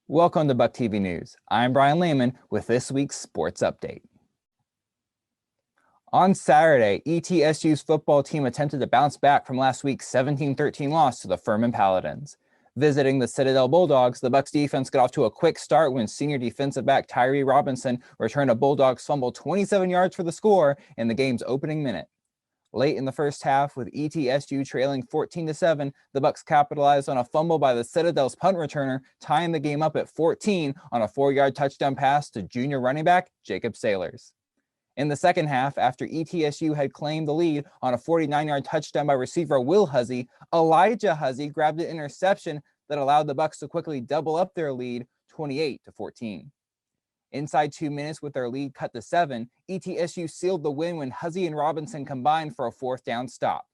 Welcome to BucTv News. I'm Brian Lehman with this week's sports update. On Saturday, ETSU's football team attempted to bounce back from last week's 17-13 loss to the Furman Paladins. Visiting the Citadel Bulldogs, the Bucs defense got off to a quick start when senior defensive back Tyree Robinson returned a Bulldogs fumble 27 yards for the score in the game's opening minute. Late in the first half, with ETSU trailing 14-7, the Bucs capitalized on a fumble by the Citadel's punt returner, tying the game up at 14 on a 4-yard touchdown pass to junior running back Jacob Sailors. In the second half, after ETSU had claimed the lead on a 49-yard touchdown by receiver Will Huzzy, Elijah Huzzy grabbed an interception that allowed the Bucs to quickly double up their lead 28-14. Inside 2 minutes with their lead cut to 7, ETSU sealed the win when Huzzy and Robinson combined for a 4th down stop.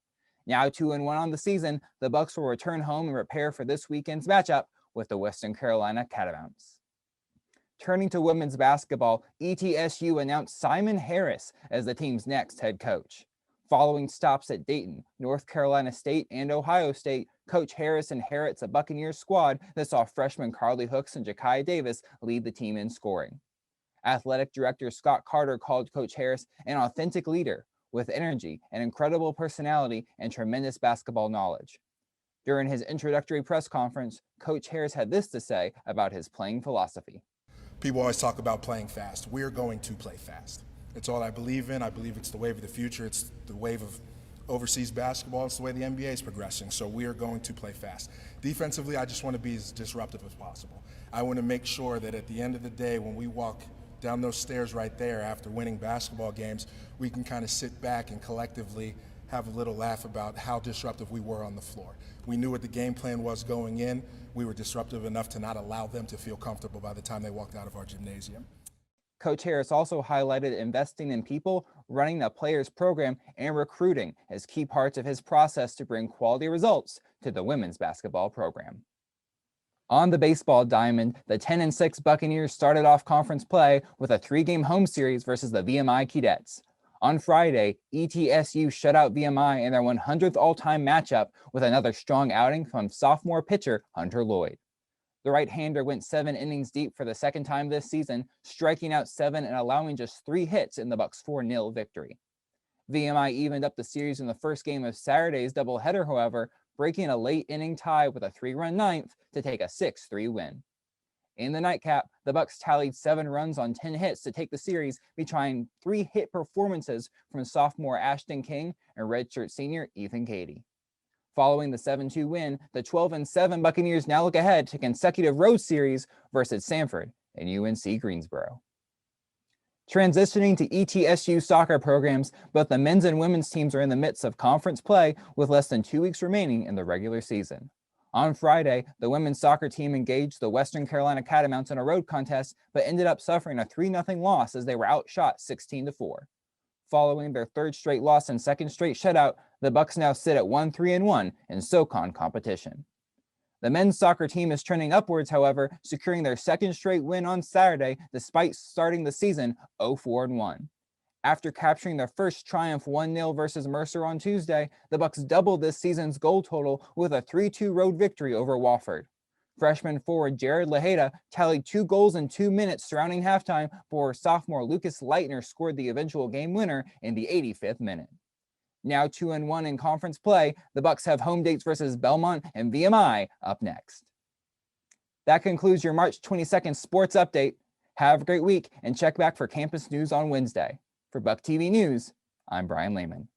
Now 2-1 on the season, the Bucs will return home and prepare for this weekend's matchup with the Western Carolina Catamounts. Turning to women's basketball, ETSU announced Simon Harris as the team's next head coach. Following stops at Dayton, North Carolina State, and Ohio State, Coach Harris inherits a Buccaneers squad that saw freshmen Carly Hooks and Ja'Kai Davis lead the team in scoring. Athletic Director Scott Carter called Coach Harris an authentic leader with energy and incredible personality and tremendous basketball knowledge. During his introductory press conference, Coach Harris had this to say about his playing philosophy. People always talk about playing fast. We're going to play fast. It's all I believe in. I believe it's the wave of the future. It's the wave of overseas basketball. It's the way the NBA is progressing. So we are going to play fast. Defensively, I just want to be as disruptive as possible. I want to make sure that at the end of the day, when we walk down those stairs right there after winning basketball games, we can kind of sit back and collectively have a little laugh about how disruptive we were on the floor. We knew what the game plan was going in. We were disruptive enough to not allow them to feel comfortable by the time they walked out of our gymnasium. Coach Harris also highlighted investing in people, running a players program, and recruiting as key parts of his process to bring quality results to the women's basketball program. On the baseball diamond, the 10-6 Buccaneers started off conference play with a 3-game home series versus the VMI Keydets. On Friday, ETSU shut out VMI in their 100th all-time matchup with another strong outing from sophomore pitcher Hunter Lloyd. The right-hander went 7 innings deep for the second time this season, striking out 7 and allowing just 3 hits in the Bucs' 4-0 victory. VMI evened up the series in the first game of Saturday's doubleheader, however, breaking a late-inning tie with a 3-run ninth to take a 6-3 win. In the nightcap, the Bucs tallied 7 runs on 10 hits to take the series, behind 3 hit performances from sophomore Ashton King and redshirt senior Ethan Cady. Following the 7-2 win, the 12-7 Buccaneers now look ahead to consecutive road series versus Sanford and UNC Greensboro. Transitioning to ETSU soccer programs, both the men's and women's teams are in the midst of conference play with less than 2 weeks remaining in the regular season. On Friday, the women's soccer team engaged the Western Carolina Catamounts in a road contest, but ended up suffering a 3-0 loss as they were outshot 16-4. Following their 3rd straight loss and 2nd straight shutout, the Bucs now sit at 1-3-1 in SoCon competition. The men's soccer team is trending upwards, however, securing their 2nd straight win on Saturday despite starting the season 0-4-1. After capturing their first triumph 1-0 versus Mercer on Tuesday, the Bucs doubled this season's goal total with a 3-2 road victory over Wofford. Freshman forward Jared Leheda tallied 2 goals in 2 minutes surrounding halftime before sophomore Lucas Leitner scored the eventual game winner in the 85th minute. Now 2-1 in conference play, the Bucs have home dates versus Belmont and VMI up next. That concludes your March 22nd sports update. Have a great week and check back for campus news on Wednesday. For BucTv News, I'm Brian Lehman.